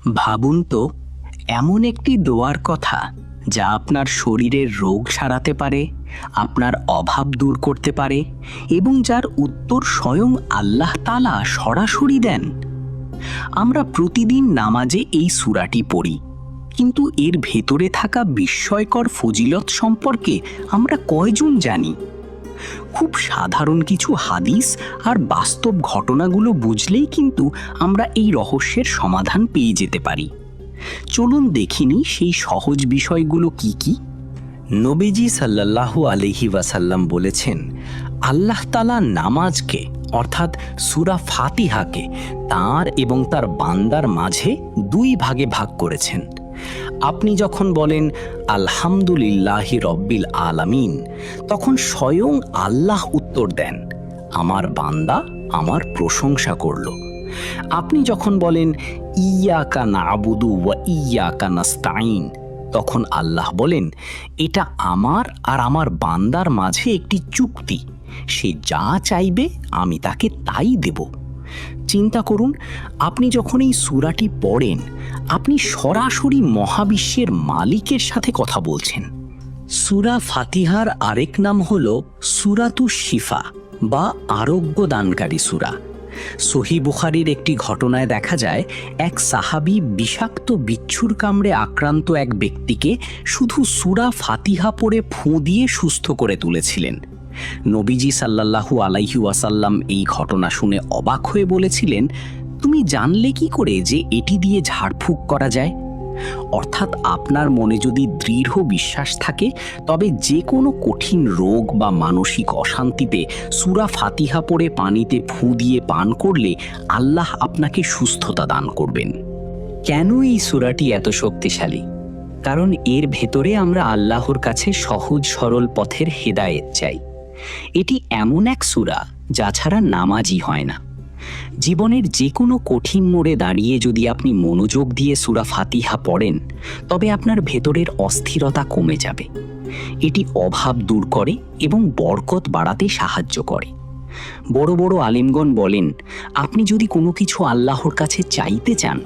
ভাবুন তো, এমন একটি দোয়ার কথা যা আপনার শরীরের রোগ সারাতে পারে, আপনার অভাব দূর করতে পারে এবং যার উত্তর স্বয়ং আল্লাহ তাআলা সরাসরি দেন। আমরা প্রতিদিন নামাজে এই সূরাটি পড়ি, কিন্তু এর ভেতরে থাকা বিস্ময়কর ফজিলত সম্পর্কে আমরা কয়জন জানি? খুব সাধারণ কিছু হাদিস আর বাস্তব ঘটনাগুলো বুঝলেই কিন্তু আমরা এই রহস্যের সমাধান পেয়ে যেতে পারি। চলুন দেখিনি সেই সহজ বিষয়গুলো কি কি। নবীজি সাল্লাল্লাহু আলাইহি ওয়াসাল্লাম বলেছেন, আল্লাহ তাআলা নামাজকে অর্থাৎ সূরা ফাতিহাকে তার এবং তার বান্দার মাঝে দুই ভাগে ভাগ করেছেন। আপনি যখন বলেন আলহামদুলিল্লাহি রব্বিল আলামিন, তখন স্বয়ং আল্লাহ উত্তর দেন, আমার বান্দা আমার প্রশংসা করল। আপনি যখন বলেন ইয়াকা না'বুদু ওয়া ইয়াকা নাস্তাঈন, তখন আল্লাহ বলেন, এটা আমার আর আমার বান্দার মাঝে একটি চুক্তি, সে যা চাইবে আমি তাকে তাই দেব। চিন্তা করুন, আপনি যখন এই সূরাটি পড়েন, আপনি সরাসরি মহাবিশ্বের মালিকের সাথে কথা বলছেন। সূরা ফাতিহার আরেক নাম হল সূরাতুশ শিফা বা আরোগ্য দানকারী সূরা। সহিহ বুখারীর একটি ঘটনায় দেখা যায়, এক সাহাবী বিষাক্ত বিচ্ছুর কামড়ে আক্রান্ত এক ব্যক্তিকে শুধু সূরা ফাতিহা পড়ে ফুঁ দিয়ে সুস্থ করে তুলেছিলেন। নবীজি সাল্লাল্লাহু আলাইহি ওয়াসাল্লাম এই ঘটনা শুনে অবাক হয়ে বলেছিলেন, তুমি জানলে কি করে যে এটি দিয়ে ঝাড়ফুঁক করা যায়? অর্থাৎ আপনার মনে যদি দৃঢ় বিশ্বাস থাকে, তবে যে কোনো কঠিন রোগ বা মানসিক অশান্তিতে সূরা ফাতিহা পড়ে পানিতে ফুঁ দিয়ে পান করলে আল্লাহ আপনাকে সুস্থতা দান করবেন। কেন এই সূরাটি এত শক্তিশালী? কারণ এর ভেতরে আমরা আল্লাহর কাছে সহজ সরল পথের হেদায়েত চাই। এটি এমন এক সূরা যা ছাড়া নামাজই হয় না। জীবনের যে কোনো কঠিন মোড়ে দাঁড়িয়ে যদি আপনি মনোযোগ দিয়ে সূরা ফাতিহা পড়েন, তবে আপনার ভেতরের অস্থিরতা কমে যাবে। এটি অভাব দূর করে এবং বরকত বাড়াতে সাহায্য করে। বড় বড় আলেমগণ বলেন, আপনি যদি কোনো কিছু আল্লাহর কাছে চাইতে চান,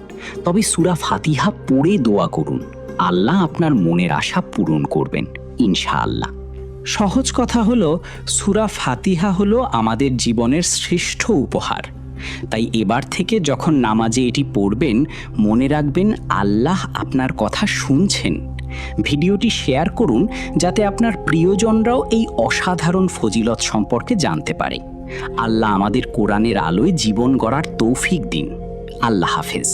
তবে সূরা ফাতিহা পড়ে দোয়া করুন, আল্লাহ আপনার মনের আশা পূরণ করবেন ইনশাআল্লাহ। সহজ কথা হলো, সূরা ফাতিহা হলো আমাদের জীবনের শ্রেষ্ঠ উপহার। তাই এবার থেকে যখন নামাজে এটি পড়বেন, মনে রাখবেন আল্লাহ আপনার কথা শুনছেন। ভিডিওটি শেয়ার করুন যাতে আপনার প্রিয়জনরাও এই অসাধারণ ফজিলত সম্পর্কে জানতে পারে। আল্লাহ আমাদের কোরআনের আলোয় জীবন গড়ার তৌফিক দিন। আল্লাহ হাফেজ।